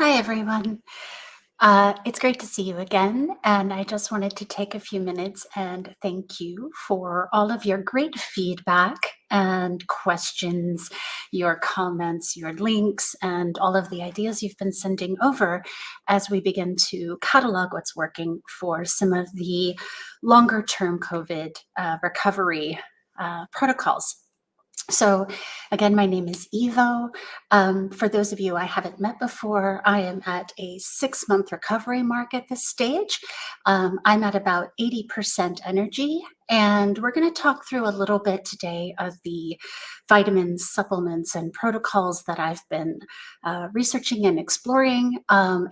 Hi, everyone. It's great to see you again, and I just wanted to take a few minutes and thank you for all of your great feedback and questions, your comments, your links, and all of the ideas you've been sending over as we begin to catalog what's working for some of the longer-term COVID recovery protocols. So again, my name is Evo. For those of you I haven't met before, I am at a 6-month recovery mark at this stage. I'm at about 80% energy, and we're going to talk through a little bit today of the vitamins, supplements, and protocols that I've been researching and exploring,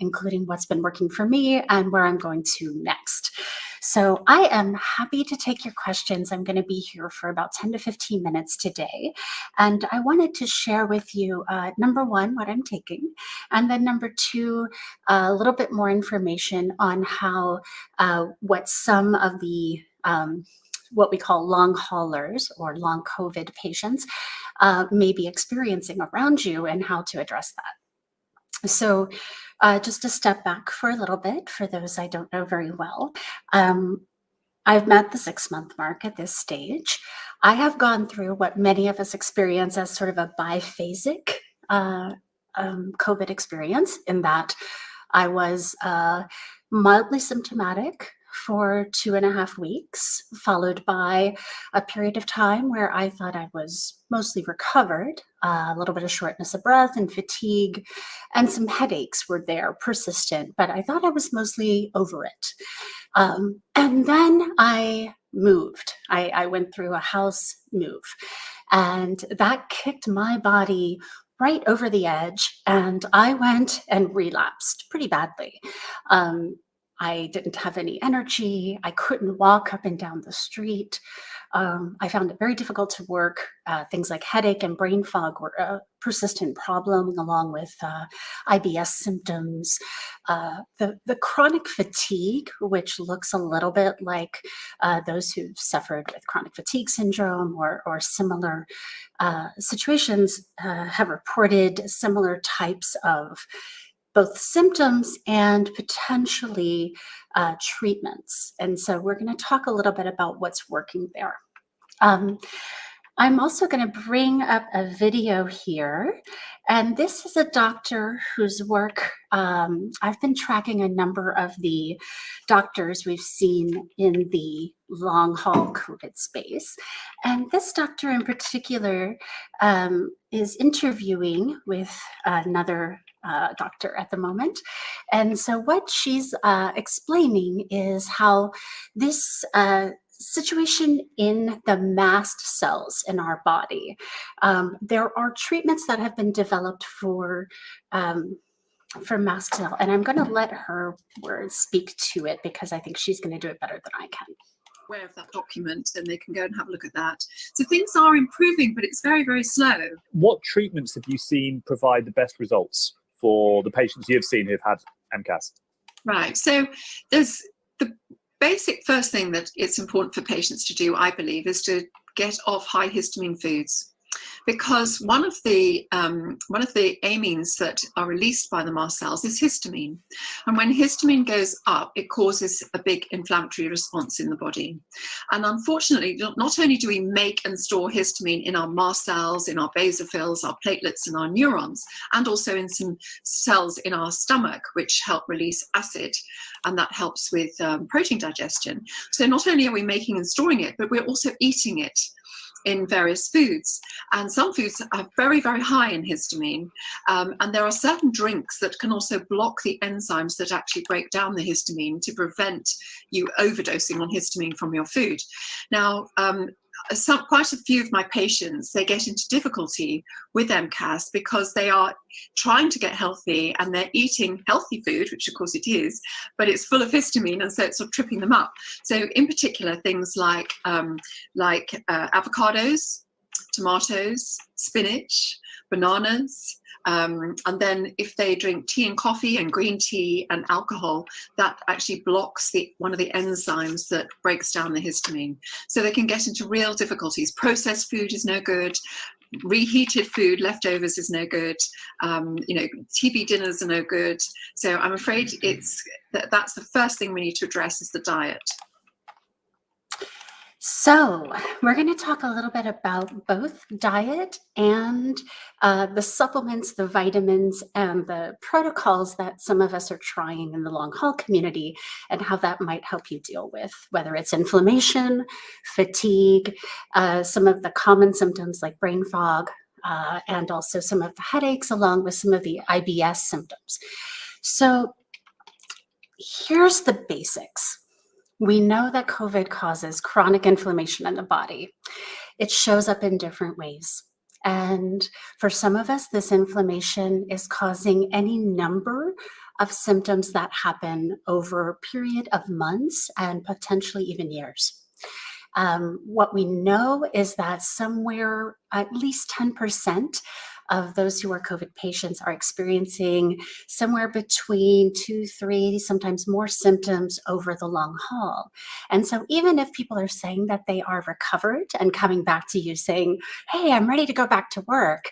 including what's been working for me and where I'm going to next. So I am happy to take your questions. I'm going to be here for about 10 to 15 minutes today. And I wanted to share with you, number one, what I'm taking, and then number two, a little bit more information on how, what some of the what we call long haulers or long COVID patients may be experiencing around you and how to address that. So just to step back for a little bit, for those I don't know very well, I've met the 6-month mark at this stage. I have gone through what many of us experience as sort of a biphasic COVID experience, in that I was mildly symptomatic for 2.5 weeks, followed by a period of time where I thought I was mostly recovered. A little bit of shortness of breath and fatigue, and some headaches were there, persistent, but I thought I was mostly over it. And then I moved. I went through a house move, and that kicked my body right over the edge, and I went and relapsed pretty badly. I didn't have any energy. I couldn't walk up and down the street. I found it very difficult to work. Things like headache and brain fog were a persistent problem, along with IBS symptoms. The chronic fatigue, which looks a little bit like those who've suffered with chronic fatigue syndrome or similar situations, have reported similar types of both symptoms and potentially treatments. And so we're going to talk a little bit about what's working there. I'm also going to bring up a video here, and this is a doctor whose work I've been tracking. A number of the doctors we've seen in the long haul COVID space, and this doctor in particular is interviewing with another doctor at the moment. And so what she's explaining is how this situation in the mast cells in our body. There are treatments that have been developed for mast cell, and I'm going to let her words speak to it because I think she's going to do it better than I can. Aware of that document, and they can go and have a look at that. So things are improving, but it's very, very slow. What treatments have you seen provide the best results for the patients you've seen who've had MCAS? Right. So there's the basic first thing that it's important for patients to do, I believe, is to get off high histamine foods. Because one of the amines that are released by the mast cells is histamine. And when histamine goes up, it causes a big inflammatory response in the body. And unfortunately, not only do we make and store histamine in our mast cells, in our basophils, our platelets, and our neurons, and also in some cells in our stomach, which help release acid, and that helps with protein digestion. So not only are we making and storing it, but we're also eating it in various foods, and some foods are very, very high in histamine, and there are certain drinks that can also block the enzymes that actually break down the histamine to prevent you overdosing on histamine from your food. Now, quite a few of my patients, they get into difficulty with MCAS because they are trying to get healthy and they're eating healthy food, which of course it is, but it's full of histamine, and so it's sort of tripping them up. So in particular, things like avocados, tomatoes, spinach, bananas, and then if they drink tea and coffee and green tea and alcohol, that actually blocks one of the enzymes that breaks down the histamine. So they can get into real difficulties. Processed food is no good. reheated food, leftovers is no good. TV dinners are no good. So I'm afraid that's the first thing we need to address is the diet. So we're going to talk a little bit about both diet and the supplements, the vitamins, and the protocols that some of us are trying in the long haul community, and how that might help you deal with whether it's inflammation, fatigue, some of the common symptoms like brain fog, and also some of the headaches, along with some of the IBS symptoms. So here's the basics. We know that COVID causes chronic inflammation in the body. It shows up in different ways. And for some of us, this inflammation is causing any number of symptoms that happen over a period of months and potentially even years. What we know is that somewhere at least 10% of those who are COVID patients are experiencing somewhere between 2, 3, sometimes more symptoms over the long haul. And so even if people are saying that they are recovered and coming back to you saying, hey, I'm ready to go back to work,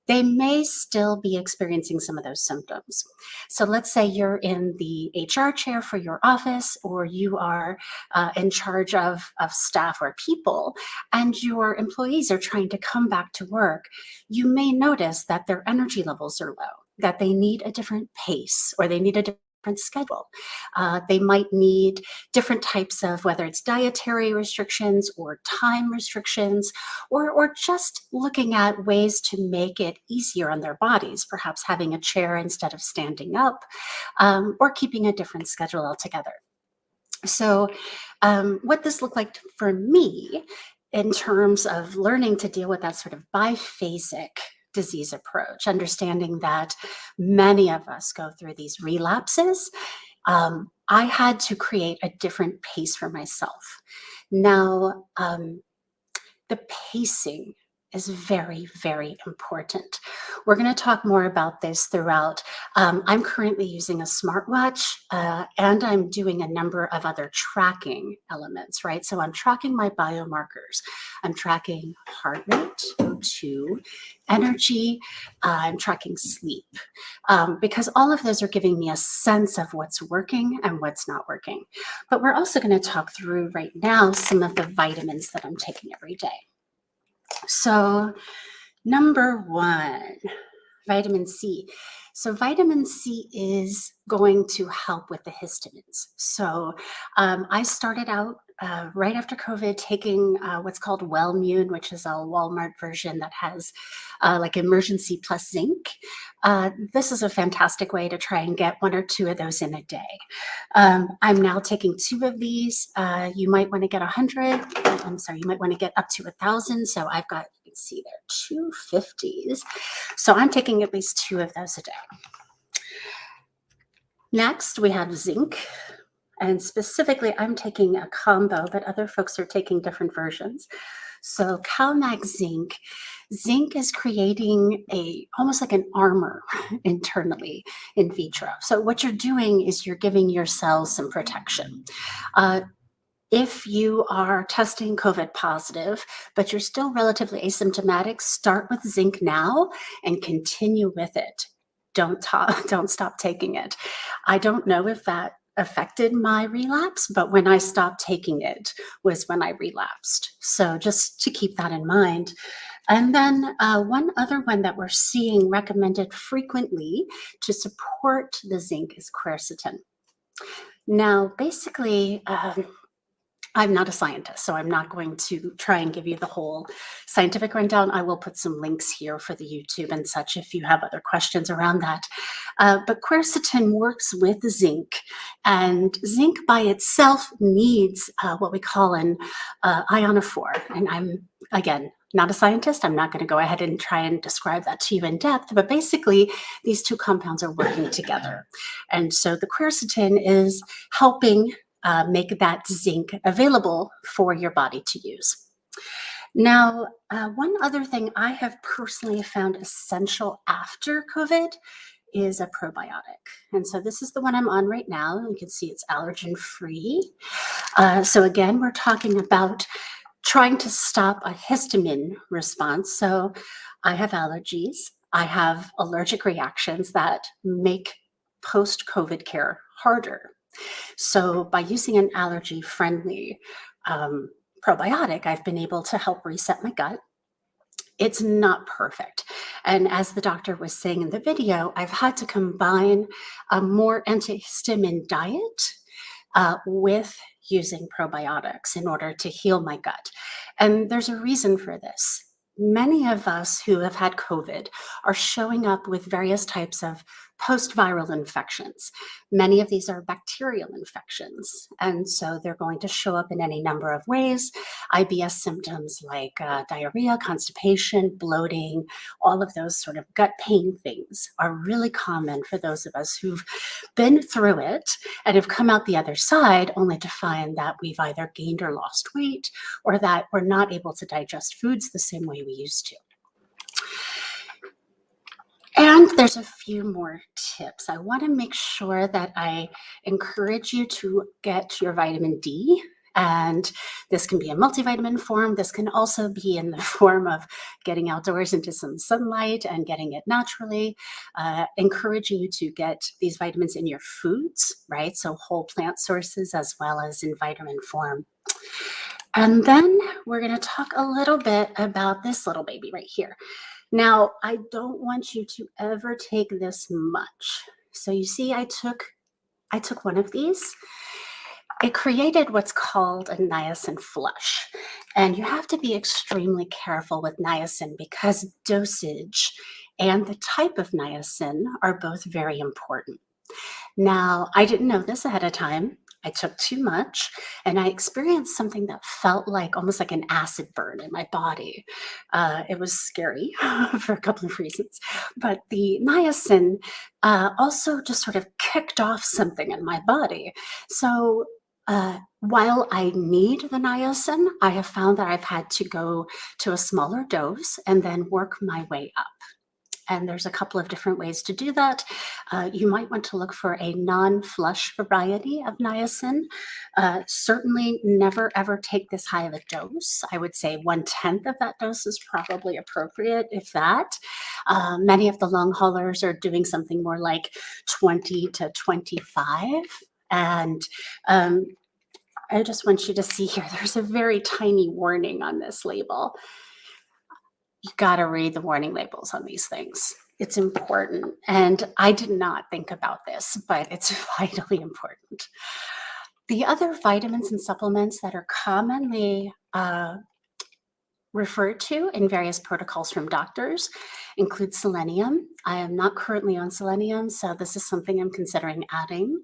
they may still be experiencing some of those symptoms. So let's say you're in the HR chair for your office, or you are in charge of staff or people, and your employees are trying to come back to work. You may notice that their energy levels are low, that they need a different pace, or they need a different schedule. They might need different types of, whether it's dietary restrictions or time restrictions, or just looking at ways to make it easier on their bodies, perhaps having a chair instead of standing up, or keeping a different schedule altogether. So what this looked like for me in terms of learning to deal with that sort of biphasic disease approach, understanding that many of us go through these relapses, I had to create a different pace for myself. Now, the pacing is very, very important. We're going to talk more about this throughout. I'm currently using a smartwatch, and I'm doing a number of other tracking elements, right? So I'm tracking my biomarkers. I'm tracking heart rate, O2, energy. I'm tracking sleep, because all of those are giving me a sense of what's working and what's not working. But we're also going to talk through right now some of the vitamins that I'm taking every day. So number one, vitamin C. So vitamin C is going to help with the histamines. So I started out right after COVID taking what's called Wellmune, which is a Walmart version that has like Emergency plus Zinc. This is a fantastic way to try and get 1 or 2 of those in a day. I'm now taking 2 of these. You might want to get 100. I'm sorry, you might want to get up to 1,000. So I've got, you can see there, 250s. So I'm taking at least 2 of those a day. Next, we have zinc. And specifically, I'm taking a combo, but other folks are taking different versions. So CalMag Zinc. Zinc is creating almost like an armor internally in vitro. So what you're doing is you're giving your cells some protection. If you are testing COVID positive, but you're still relatively asymptomatic, start with zinc now and continue with it. Don't stop taking it. I don't know if that affected my relapse, but when I stopped taking it was when I relapsed. So just to keep that in mind. And then one other one that we're seeing recommended frequently to support the zinc is quercetin. Now, basically, I'm not a scientist, so I'm not going to try and give you the whole scientific rundown. I will put some links here for the YouTube and such if you have other questions around that. But quercetin works with zinc, and zinc by itself needs what we call an ionophore. And I'm, again, not a scientist. I'm not going to go ahead and try and describe that to you in depth, but basically these 2 compounds are working together. And so the quercetin is helping make that zinc available for your body to use. Now, one other thing I have personally found essential after COVID is a probiotic. And so this is the one I'm on right now. You can see it's allergen free. So again, we're talking about trying to stop a histamine response. So I have allergies. I have allergic reactions that make post-COVID care harder. So by using an allergy-friendly probiotic, I've been able to help reset my gut. It's not perfect. And as the doctor was saying in the video, I've had to combine a more antihistamine diet with using probiotics in order to heal my gut. And there's a reason for this. Many of us who have had COVID are showing up with various types of post-viral infections. Many of these are bacterial infections, and so they're going to show up in any number of ways. IBS symptoms like diarrhea, constipation, bloating, all of those sort of gut pain things are really common for those of us who've been through it and have come out the other side only to find that we've either gained or lost weight, or that we're not able to digest foods the same way we used to. And there's a few more tips. I want to make sure that I encourage you to get your vitamin D. And this can be a multivitamin form. This can also be in the form of getting outdoors into some sunlight and getting it naturally, encouraging you to get these vitamins in your foods, right? So whole plant sources as well as in vitamin form. And then we're going to talk a little bit about this little baby right here. Now, I don't want you to ever take this much. So you see, I took one of these. It created what's called a niacin flush. And you have to be extremely careful with niacin because dosage and the type of niacin are both very important. Now, I didn't know this ahead of time. I took too much and I experienced something that felt like almost like an acid burn in my body. It was scary for a couple of reasons, but the niacin also just sort of kicked off something in my body. So while I need the niacin, I have found that I've had to go to a smaller dose and then work my way up. And there's a couple of different ways to do that. You might want to look for a non-flush variety of niacin. Certainly never ever take this high of a dose. I would say 1/10 of that dose is probably appropriate, if that. Many of the long haulers are doing something more like 20 to 25. And I just want you to see here, there's a very tiny warning on this label. You got to read the warning labels on these things. It's important. And I did not think about this, but it's vitally important. The other vitamins and supplements that are commonly referred to in various protocols from doctors include selenium. I am not currently on selenium, so this is something I'm considering adding,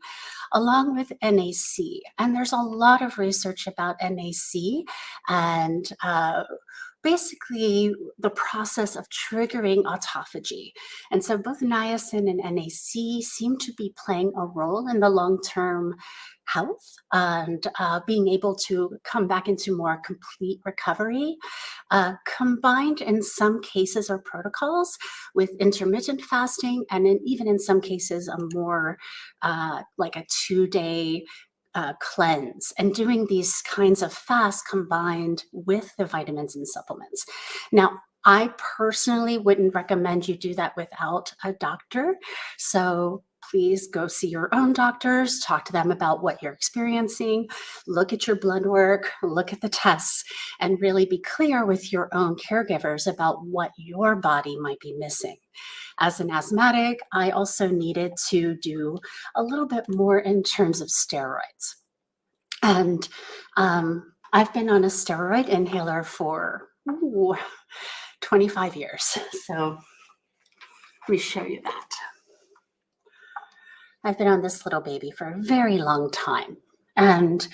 along with NAC. And there's a lot of research about NAC and basically the process of triggering autophagy. And so both niacin and NAC seem to be playing a role in the long-term health and being able to come back into more complete recovery, combined in some cases or protocols with intermittent fasting, and even in some cases a more like a 2-day cleanse, and doing these kinds of fasts combined with the vitamins and supplements. Now, I personally wouldn't recommend you do that without a doctor. So please go see your own doctors, talk to them about what you're experiencing, look at your blood work, look at the tests, and really be clear with your own caregivers about what your body might be missing. As an asthmatic, I also needed to do a little bit more in terms of steroids. And I've been on a steroid inhaler for 25 years. So let me show you that. I've been on this little baby for a very long time. And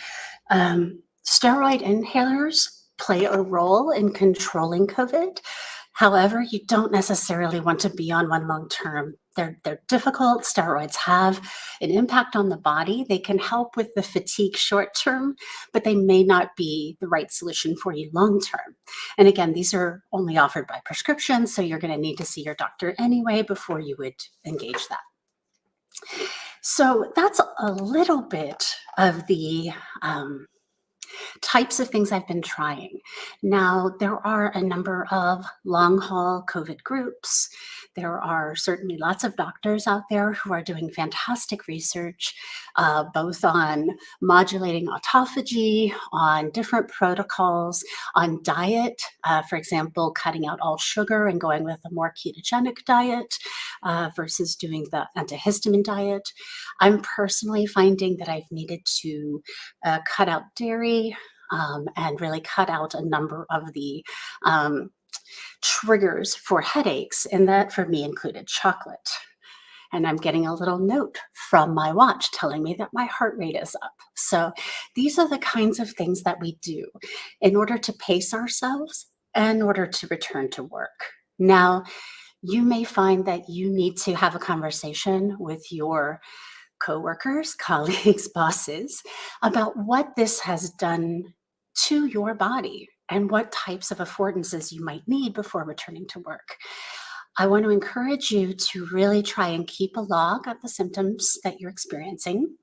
steroid inhalers play a role in controlling COVID. However, you don't necessarily want to be on one long term. They're difficult. Steroids have an impact on the body. They can help with the fatigue short term, but they may not be the right solution for you long term. And again, these are only offered by prescription, so you're going to need to see your doctor anyway before you would engage that. So that's a little bit of the Types of things I've been trying. Now, there are a number of long-haul COVID groups. There are certainly lots of doctors out there who are doing fantastic research, both on modulating autophagy, on different protocols, on diet, for example, cutting out all sugar and going with a more ketogenic diet versus doing the antihistamine diet. I'm personally finding that I've needed to cut out dairy and really cut out a number of the triggers for headaches, and that for me included chocolate. And I'm getting a little note from my watch telling me that my heart rate is up. So these are the kinds of things that we do in order to pace ourselves and in order to return to work. Now, you may find that you need to have a conversation with your coworkers, colleagues, bosses about what this has done to your body and what types of affordances you might need before returning to work. I want to encourage you to really try and keep a log of the symptoms that you're experiencing.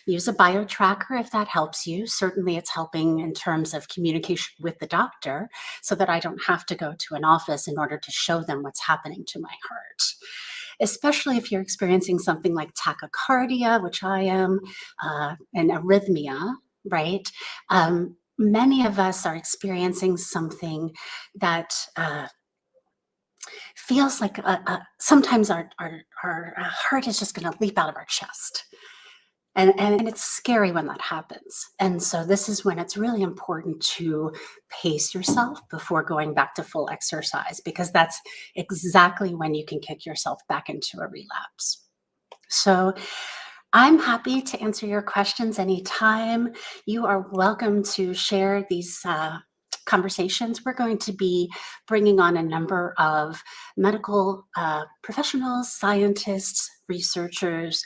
Use a bio tracker if that helps you. Certainly it's helping in terms of communication with the doctor so that I don't have to go to an office in order to show them what's happening to my heart. Especially if you're experiencing something like tachycardia, which I am, and arrhythmia, right? Many of us are experiencing something that feels like sometimes our heart is just going to leap out of our chest. And it's scary when that happens. And so this is when it's really important to pace yourself before going back to full exercise, because that's exactly when you can kick yourself back into a relapse. So I'm happy to answer your questions anytime. You are welcome to share these conversations. We're going to be bringing on a number of medical professionals, scientists, researchers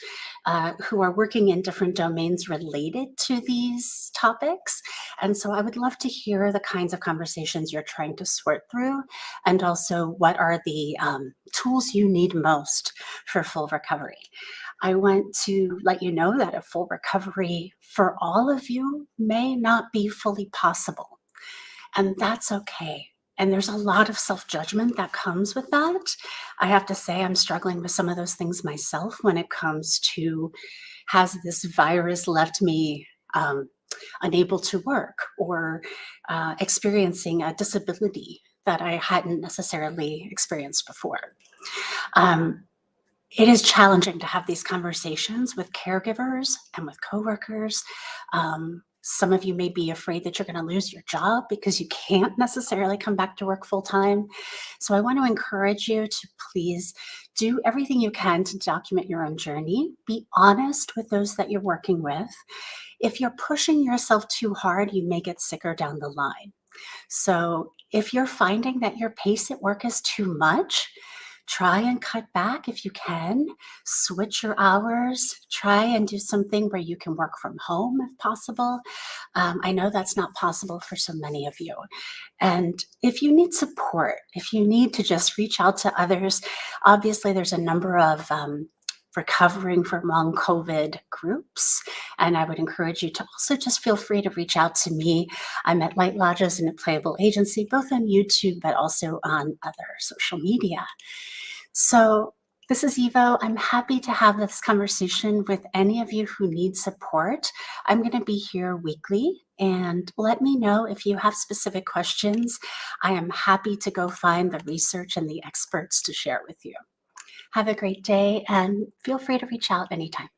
who are working in different domains related to these topics. And so I would love to hear the kinds of conversations you're trying to sort through, and also what are the tools you need most for full recovery. I want to let you know that a full recovery for all of you may not be fully possible. And that's okay. And there's a lot of self-judgment that comes with that. I have to say I'm struggling with some of those things myself when it comes to, has this virus left me unable to work, or experiencing a disability that I hadn't necessarily experienced before. It is challenging to have these conversations with caregivers and with coworkers. Some of you may be afraid that you're going to lose your job because you can't necessarily come back to work full time. So I want to encourage you to please do everything you can to document your own journey. Be honest with those that you're working with. If you're pushing yourself too hard, you may get sicker down the line. So if you're finding that your pace at work is too much, try and cut back if you can. Switch your hours. Try and do something where you can work from home if possible. I know that's not possible for so many of you. And if you need support, if you need to just reach out to others, obviously there's a number of recovering from long COVID groups. And I would encourage you to also just feel free to reach out to me. I'm at Light Lodges and at Playable Agency, both on YouTube, but also on other social media. So this is Evo. I'm happy to have this conversation with any of you who need support. I'm going to be here weekly, and let me know if you have specific questions. I am happy to go find the research and the experts to share with you. Have a great day, and feel free to reach out anytime.